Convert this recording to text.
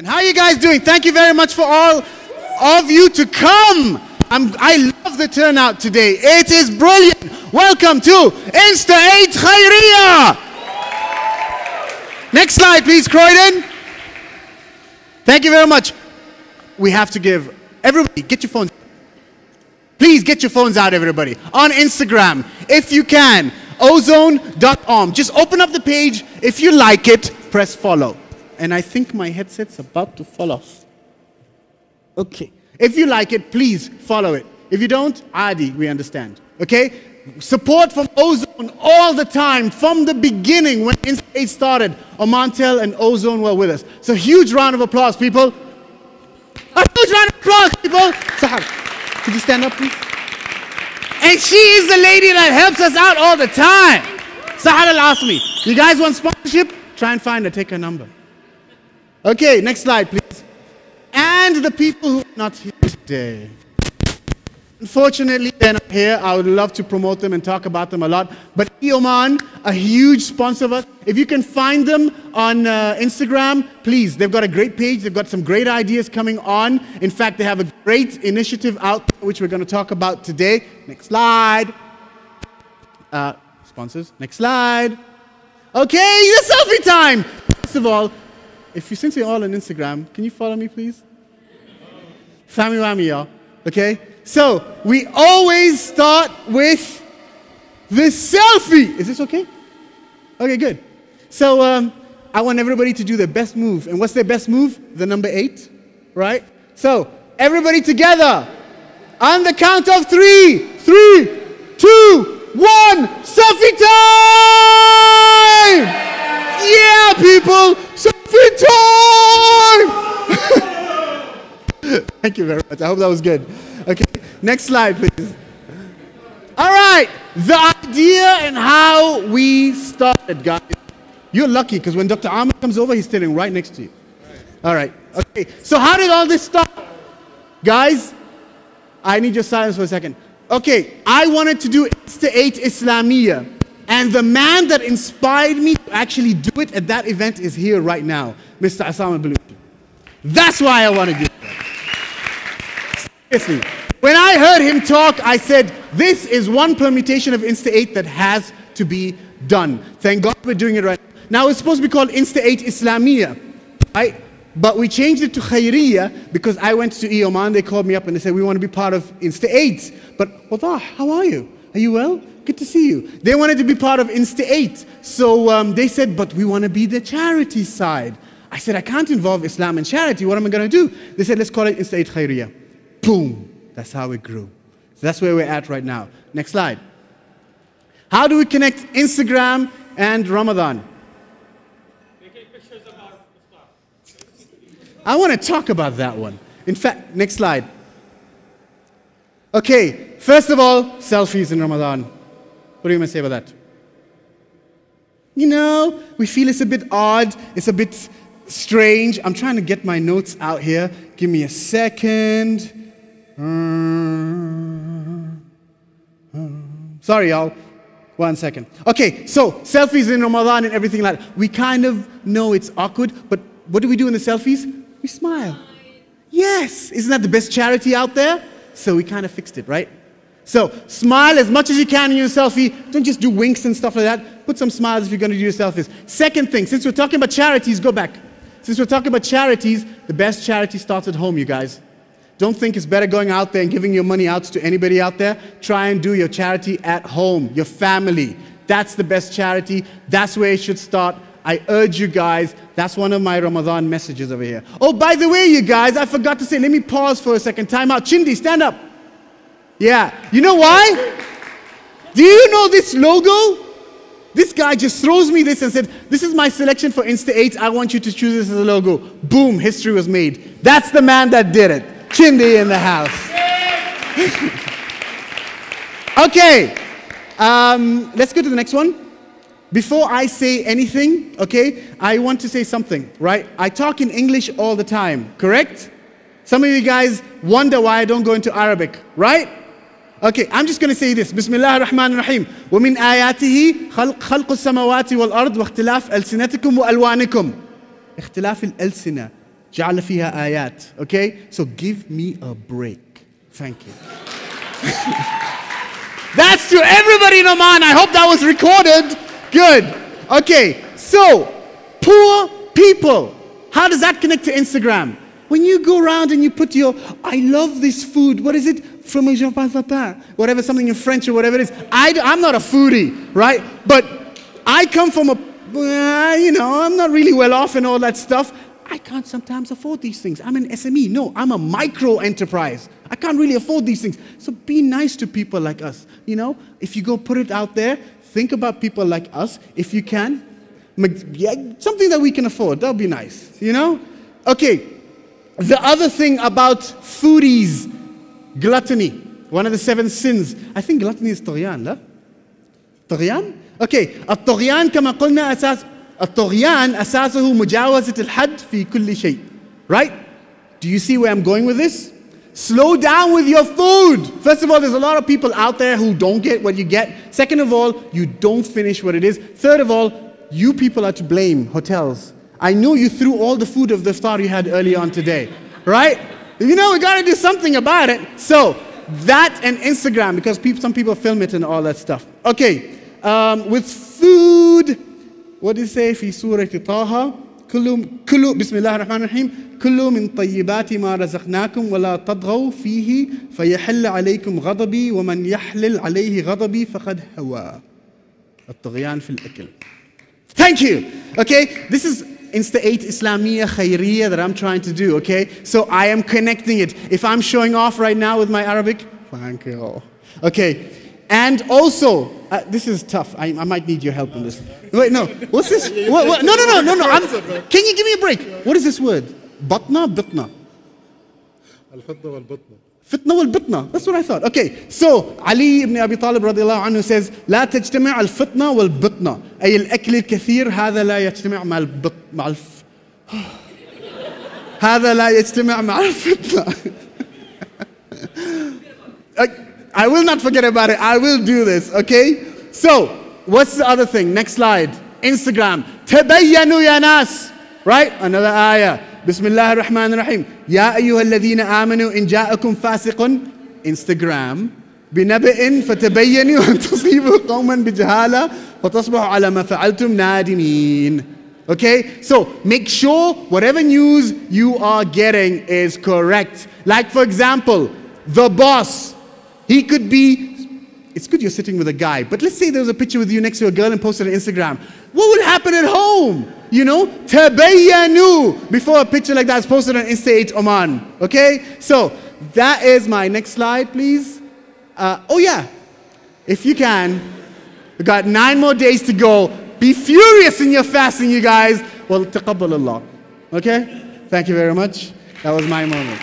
How are you guys doing? Thank you very much for all of you to come. I love the turnout today. It is brilliant. Welcome to Insta8khairiya. Next slide, please, Croydon. Thank you very much. We have to give everybody, get your phones. Please get your phones out, everybody. On Instagram, if you can, ozone.om. Just open up the page. If you like it, press follow. And I think my headset's about to fall off. Okay. If you like it, please follow it. If you don't, Adi, we understand. Okay? Support from Ozone all the time, from the beginning when Insta8 started. Omantel and Ozone were with us. So huge round of applause, people. A huge round of applause, people. Sahar, could you stand up, please? And she is the lady that helps us out all the time. Sahar asked me, you guys want sponsorship? Try and find her, take her number. Okay, next slide, please. And the people who are not here today. Unfortunately, they're not here. I would love to promote them and talk about them a lot. But Oman, a huge sponsor of us. If you can find them on Instagram, please. They've got a great page. They've got some great ideas coming on. In fact, they have a great initiative out there, which we're going to talk about today. Next slide. Sponsors. Next slide. Okay, the selfie time. First of all, since you're all on Instagram, can you follow me, please? Famiwami, y'all. Okay? So, we always start with the selfie. Is this okay? Okay, good. So, I want everybody to do their best move. And what's their best move? The number 8, right? So, everybody together. On the count of 3. 3, 2, 1. Selfie time! Yeah, people! Selfie time! Thank you very much. I hope that was good. Okay, next slide, please. All right, the idea and how we started, guys. You're lucky because when Dr. Ahmed comes over, he's sitting right next to you. All right, okay. So how did all this start? Guys, I need your silence for a second. Okay, I wanted to do Insta8 Islamiyya. And the man that inspired me to actually do it at that event is here right now, Mr. Assam al-Baluchi. That's why I want to do it. Seriously. When I heard him talk, I said, this is one permutation of Insta8 that has to be done. Thank God we're doing it right now. Now it's supposed to be called Insta8 Islamiyya, right? But we changed it to Khairiya because I went to Oman, they called me up and they said, we want to be part of Insta8. But, Wadah, how are you? Are you well? Good to see you. They wanted to be part of Insta8. So they said, but we want to be the charity side. I said, I can't involve Islam and charity. What am I going to do? They said, let's call it Insta8khairiya. Boom. That's how it grew. So that's where we're at right now. Next slide. How do we connect Instagram and Ramadan? Taking pictures about Islam. I want to talk about that one. In fact, next slide. Okay, first of all, selfies in Ramadan. What do you want to say about that? You know, we feel it's a bit odd, it's a bit strange. I'm trying to get my notes out here. Give me a second. Sorry, y'all. 1 second. Okay, so selfies in Ramadan and everything like that. We kind of know it's awkward, but what do we do in the selfies? We smile. Yes, isn't that the best charity out there? So we kind of fixed it, right? So smile as much as you can in your selfie. Don't just do winks and stuff like that. Put some smiles if you're going to do your selfies. Second thing, since we're talking about charities, go back. Since we're talking about charities, the best charity starts at home, you guys. Don't think it's better going out there and giving your money out to anybody out there. Try and do your charity at home, your family. That's the best charity. That's where it should start. I urge you guys, that's one of my Ramadan messages over here. Oh, by the way, you guys, I forgot to say, let me pause for a second. Time out. Chindi, stand up. Yeah. You know why? Do you know this logo? This guy just throws me this and said, this is my selection for Insta8. I want you to choose this as a logo. Boom, history was made. That's the man that did it. Chindi in the house. Okay. Let's go to the next one. Before I say anything, okay, I want to say something, right? I talk in English all the time, correct? Some of you guys wonder why I don't go into Arabic, right? Okay, I'm just going to say this. Bismillah ar-Rahman ar-Rahim. وَمِنْ آيَاتِهِ خَلْقُ السَّمَوَاتِ وَالْأَرْضِ وَاخْتِلَافِ أَلْسِنَتِكُمْ وَأَلْوَانِكُمْ. اختلاف الألسنة جعل فيها آيات. Okay? So give me a break. Thank you. That's to everybody in Oman. I hope that was recorded. Good. Okay. So, poor people. How does that connect to Instagram? When you go around and you put your, I love this food. What is it? Fromage en pain, whatever, something in French or whatever it is. I'm not a foodie, right? But I come from I'm not really well off and all that stuff. I can't sometimes afford these things. I'm an SME. No, I'm a micro enterprise. I can't really afford these things. So be nice to people like us. If you go put it out there, think about people like us. If you can, something that we can afford. That'll be nice. Okay. The other thing about foodies, gluttony, one of the 7 sins. I think gluttony is طغيان, لا? طغيان? Okay. الطغيان كما قلنا الطغيان أساسه مجاوزة الحد في كل شيء. Right? Do you see where I'm going with this? Slow down with your food. First of all, there's a lot of people out there who don't get what you get. Second of all, you don't finish what it is. Third of all, you people are to blame, hotels. I know you threw all the food of the iftar you had earlier on today, right? We got to do something about it. So, that and Instagram, because some people film it and all that stuff. Okay, with food, what does it say? في سورة طه كلوا بسم الله الرحمن الرحيم كلوا من طيبات ما رزقناكم ولا تطغوا فيه فيحل عليكم غضبي ومن يحلل عليه غضبي فقد هوى الطغيان في الأكل. Thank you. Okay, this is Insta8khairiya that I'm trying to do, okay? So I am connecting it. If I'm showing off right now with my Arabic, thank you. Okay, and also, this is tough. I might need your help on this. Wait, no. What's this? What? No. Can you give me a break? What is this word? Batna? Bitna? الفطنة والبطنة. Fitna wal bitna. That's what I thought. Okay, so Ali ibn Abi Talib radiallahu anhu says, لا تجتمع الفتنة والبطنة. أي الأكل الكثير هذا لا يجتمع مع هذا لا يجتمع مع الفتنة. I will not forget about it. I will do this, okay? So, what's the other thing? Next slide. Instagram. تبينوا يا ناس. Right? Another ayah. بسم الله الرحمن الرحيم يا أيها الذين آمنوا إن جاءكم فاسق Instagram بنبأ فتبينوا أن تصيبوا قوما بجهالة فتصبحوا على ما فعلتم نادمين. Okay? So, make sure whatever news you are getting is correct. Like for example, the boss. He could be, it's good you're sitting with a guy, but let's say there was a picture with you next to a girl and posted on Instagram. What would happen at home? Tabayyanu, before a picture like that is posted on Insta8 Oman. Okay? So, that is my next slide, please. Oh yeah, if you can, we got 9 more days to go. Be furious in your fasting, you guys. Well, taqabbal Allah. Okay? Thank you very much. That was my moment.